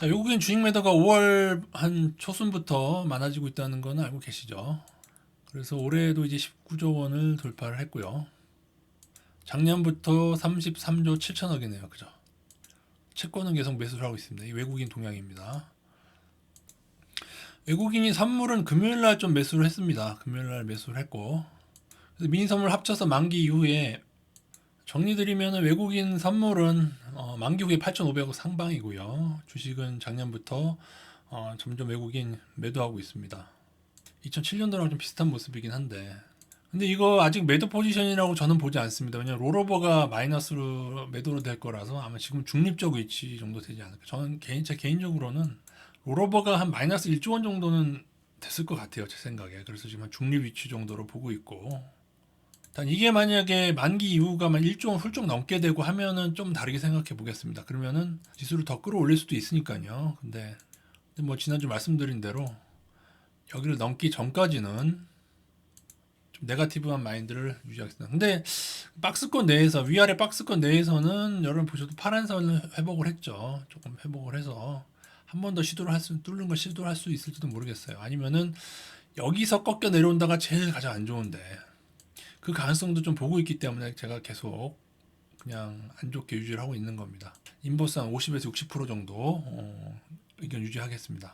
자, 외국인 주식 매도가 5월 한 초순부터 많아지고 있다는 건 알고 계시죠? 그래서 올해도 이제 19조 원을 돌파를 했고요. 작년부터 33조 7천억이네요. 그죠? 채권은 계속 매수를 하고 있습니다. 이 외국인 동향입니다. 외국인이 선물은 금요일 날 좀 매수를 했습니다. 금요일 날 매수를 했고, 미니 선물 합쳐서 만기 이후에 정리드리면 외국인 선물은 만기 후에 8,500억 상방이고요. 주식은 작년부터 점점 외국인 매도하고 있습니다. 2007년도랑 좀 비슷한 모습이긴 한데, 근데 이거 아직 매도 포지션이라고 저는 보지 않습니다. 왜냐면 롤오버가 마이너스로 매도로 될 거라서 아마 지금 중립적 위치 정도 되지 않을까. 저는 제 개인적으로는 롤오버가 한 마이너스 1조 원 정도는 됐을 것 같아요. 제 생각에. 그래서 지금 한 중립 위치 정도로 보고 있고, 단 이게 만약에 만기 이후가 1조 원 훌쩍 넘게 되고 하면은 좀 다르게 생각해 보겠습니다. 그러면은 지수를 더 끌어올릴 수도 있으니까요. 근데 뭐 지난주 말씀드린 대로 여기를 넘기 전까지는 좀 네거티브한 마인드를 유지하겠습니다. 근데 박스권 내에서 위아래 박스권 내에서는 여러분 보셔도 파란 선을 회복을 했죠. 조금 회복을 해서 한 번 더 시도를 뚫는 걸 시도를 할 수 있을지도 모르겠어요. 아니면은 여기서 꺾여 내려온다가 제일 가장 안 좋은데 그 가능성도 좀 보고 있기 때문에 제가 계속 그냥 안 좋게 유지를 하고 있는 겁니다. 인버스 한 50에서 60% 정도 의견 유지하겠습니다.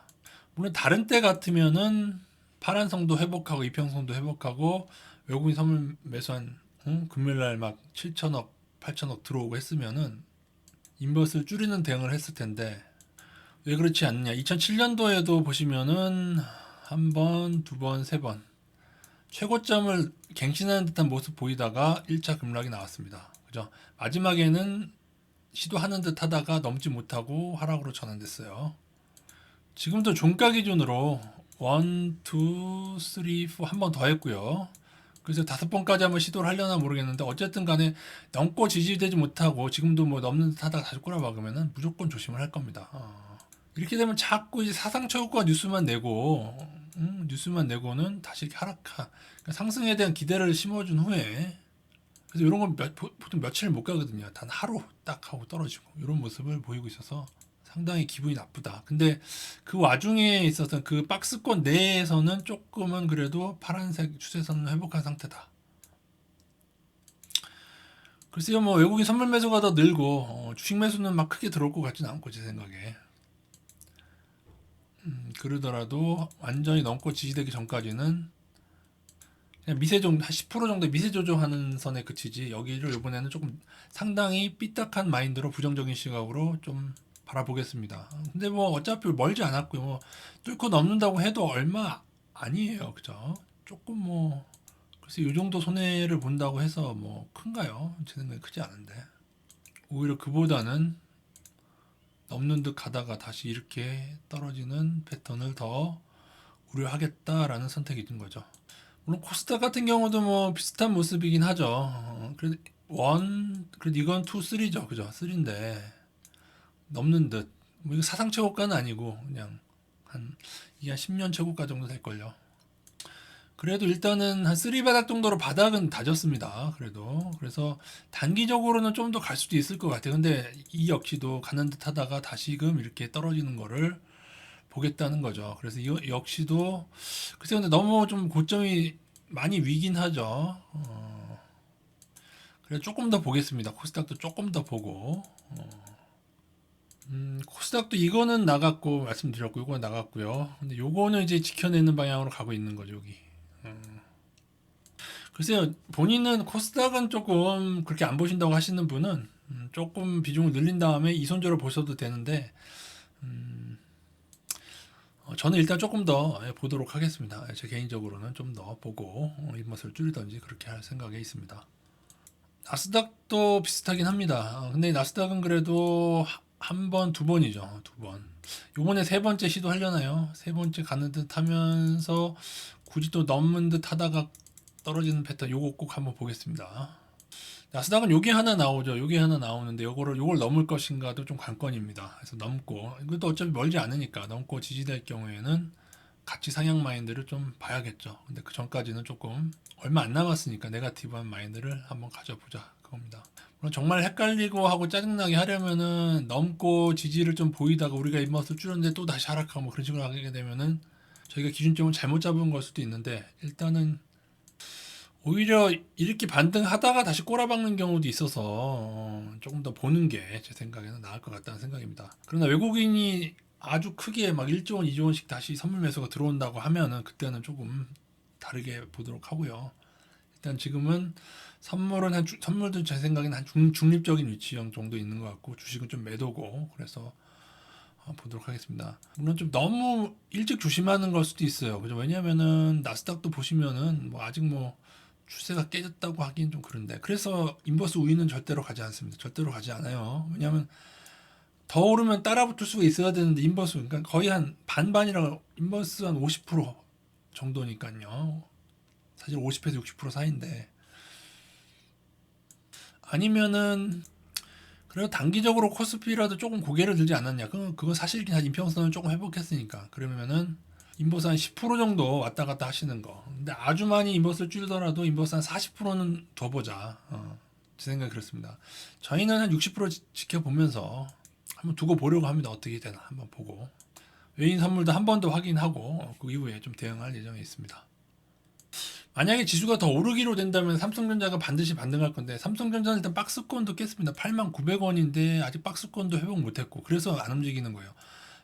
물론 다른 때 같으면은 파란성도 회복하고 이평성도 회복하고 외국인 선물 매수한 금요일날 막 7천억, 8천억 들어오고 했으면은 인버스를 줄이는 대응을 했을 텐데 왜 그렇지 않느냐? 2007년도에도 보시면은 한 번, 두 번, 세 번 최고점을 갱신하는 듯한 모습 보이다가 1차 급락이 나왔습니다. 그죠? 마지막에는 시도하는 듯 하다가 넘지 못하고 하락으로 전환됐어요. 지금도 종가 기준으로 1, 2, 3, 4 한 번 더 했고요. 그래서 5번까지 한번 시도를 하려나 모르겠는데 어쨌든 간에 넘고 지지되지 못하고 지금도 뭐 넘는 듯 하다가 다시 꼬라박으면 무조건 조심을 할 겁니다. 이렇게 되면 자꾸 이제 사상초과 뉴스만 내고 뉴스만 내고는 다시 이렇게 그러니까 상승에 대한 기대를 심어준 후에 그래서 이런 건 보통 며칠 못 가거든요. 단 하루 딱 하고 떨어지고 이런 모습을 보이고 있어서 상당히 기분이 나쁘다. 근데 그 와중에 있어서 그 박스권 내에서는 조금은 그래도 파란색 추세선을 회복한 상태다. 글쎄요, 뭐 외국인 선물 매수가 더 늘고 주식 매수는 막 크게 들어올 것 같지는 않고 제 생각에. 그러더라도 완전히 넘고 지지되기 전까지는 그냥 미세종 한 10% 정도 미세 조정하는 선에 그치지 여기를 이번에는 조금 상당히 삐딱한 마인드로 부정적인 시각으로 좀 바라보겠습니다. 근데 뭐 어차피 멀지 않았고요. 뭐 뚫고 넘는다고 해도 얼마 아니에요. 그죠? 조금 뭐 글쎄 이 정도 손해를 본다고 해서 뭐 큰가요? 제 생각에 크지 않은데 오히려 그보다는 넘는 듯 가다가 다시 이렇게 떨어지는 패턴을 더 우려하겠다라는 선택이 든 거죠. 물론 코스닥 같은 경우도 뭐 비슷한 모습이긴 하죠. 그래도 그래도 이건 2, 3죠. 그죠? 3인데 넘는 듯. 뭐 이거 사상 최고가는 아니고 그냥 이게 한 10년 최고가 정도 될 걸요. 그래도 일단은 한 3 바닥 정도로 바닥은 다졌습니다. 그래도 그래서 단기적으로는 좀 더 갈 수도 있을 것 같아요. 근데 이 역시도 가는 듯 하다가 다시금 이렇게 떨어지는 거를 보겠다는 거죠. 그래서 이 역시도 글쎄 근데 너무 좀 고점이 많이 위긴 하죠. 그래서 조금 더 보겠습니다. 코스닥도 조금 더 보고 코스닥도 이거는 나갔고 말씀드렸고 이거는 나갔고요. 근데 요거는 이제 지켜내는 방향으로 가고 있는 거죠. 여기. 글쎄요, 본인은 코스닥은 조금 그렇게 안 보신다고 하시는 분은 조금 비중을 늘린 다음에 이손저로 보셔도 되는데 저는 일단 조금 더 보도록 하겠습니다. 제 개인적으로는 좀 더 보고 입맛을 줄이든지 그렇게 할 생각에 있습니다. 나스닥도 비슷하긴 합니다. 근데 나스닥은 그래도 한 번, 두 번이죠. 두 번. 요번에 세 번째 시도하려나요? 세 번째 가는 듯 하면서 굳이 또 넘는 듯 하다가 떨어지는 패턴 요거 꼭 한번 보겠습니다. 나스닥은 요게 하나 나오죠. 요게 하나 나오는데 요걸 넘을 것인가도 좀 관건입니다. 그래서 넘고 이것도 어차피 멀지 않으니까 넘고 지지될 경우에는 같이 상향 마인드를 좀 봐야겠죠. 근데 그 전까지는 조금 얼마 안 남았으니까 네가티브한 마인드를 한번 가져보자 그겁니다. 물론 정말 헷갈리고 하고 짜증나게 하려면은 넘고 지지를 좀 보이다가 우리가 인버스를 줄였는데 또 다시 하락하고 뭐 그런 식으로 하게 되면은 저희가 기준점을 잘못 잡은 걸 수도 있는데, 일단은 오히려 이렇게 반등하다가 다시 꼬라박는 경우도 있어서 조금 더 보는 게 제 생각에는 나을 것 같다는 생각입니다. 그러나 외국인이 아주 크게 막 1조 원, 2조 원씩 다시 선물 매수가 들어온다고 하면은 그때는 조금 다르게 보도록 하고요. 일단 지금은 선물도 제 생각에는 한 중립적인 위치형 정도 있는 것 같고, 주식은 좀 매도고, 그래서 보도록 하겠습니다. 물론 좀 너무 일찍 조심하는 걸 수도 있어요. 그죠? 왜냐면은 나스닥도 보시면은 뭐 아직 뭐 추세가 깨졌다고 하긴 좀 그런데, 그래서 인버스 우위는 절대로 가지 않습니다. 절대로 가지 않아요. 왜냐하면 더 오르면 따라붙을 수가 있어야 되는데, 인버스 그러니까 거의 한 반반이라고, 인버스 한 50% 정도니까요. 사실 50에서 60% 사이인데, 아니면은 그래도 단기적으로 코스피라도 조금 고개를 들지 않았냐. 그건 사실이긴 한, 인평선을 조금 회복했으니까. 그러면은 인버스 한 10% 정도 왔다 갔다 하시는 거. 근데 아주 많이 인버스를 줄이더라도 인버스 한 40%는 더 보자. 제 생각이 그렇습니다. 저희는 한 60% 지켜보면서 한번 두고 보려고 합니다. 어떻게 되나 한번 보고. 외인 선물도 한 번 더 확인하고 그 이후에 좀 대응할 예정에 있습니다. 만약에 지수가 더 오르기로 된다면 삼성전자가 반드시 반등할 건데, 삼성전자는 일단 박스권도 깼습니다. 89,900원인데 아직 박스권도 회복 못했고, 그래서 안 움직이는 거예요.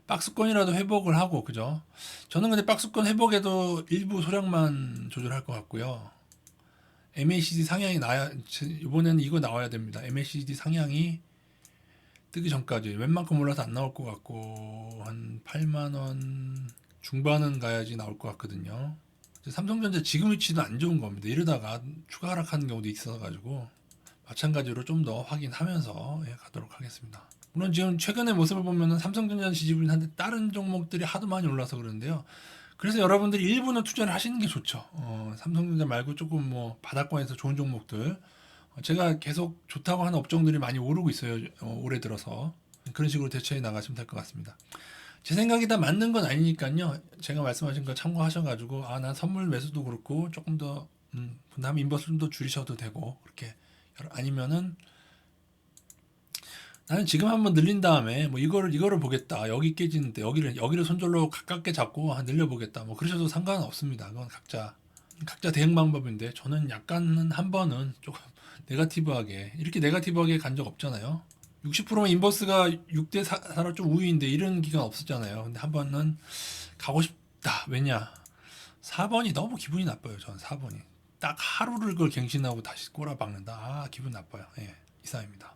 박스권이라도 회복을 하고, 그죠? 저는 근데 박스권 회복에도 일부 소량만 조절할 것 같고요. MACD 상향이 나야, 이번에는 이거 나와야 됩니다. MACD 상향이 뜨기 전까지 웬만큼 올라서 안 나올 것 같고, 한 8만원 중반은 가야지 나올 것 같거든요. 삼성전자 지금 위치도 안 좋은 겁니다. 이러다가 추가 하락하는 경우도 있어가지고 마찬가지로 좀 더 확인하면서 가도록 하겠습니다. 물론 지금 최근의 모습을 보면은 삼성전자는 지지부진 한데 다른 종목들이 하도 많이 올라서 그러는데요. 그래서 여러분들이 일부는 투자를 하시는 게 좋죠. 삼성전자 말고 조금 뭐 바닥권에서 좋은 종목들, 제가 계속 좋다고 하는 업종들이 많이 오르고 있어요. 올해 들어서 그런 식으로 대처해 나가시면 될 것 같습니다. 제 생각이 다 맞는 건 아니니까요. 제가 말씀하신 거 참고하셔가지고, 난 선물 매수도 그렇고 조금 더 다음 인버스 좀 더 줄이셔도 되고, 그렇게. 아니면은 나는 지금 한번 늘린 다음에 뭐 이거를 보겠다. 여기 깨지는데 여기를 손절로 가깝게 잡고 늘려보겠다. 뭐 그러셔도 상관은 없습니다. 그건 각자 대응 방법인데, 저는 약간은 한 번은 조금 네가티브하게, 이렇게 네가티브하게 간 적 없잖아요. 60%면 인버스가 6대 4로 좀 우위인데 이런 기간 없었잖아요. 근데 한 번은 가고 싶다. 왜냐? 4번이 너무 기분이 나빠요. 저는 4번이. 딱 하루를 그걸 갱신하고 다시 꼬라박는다. 기분 나빠요. 예, 이상입니다.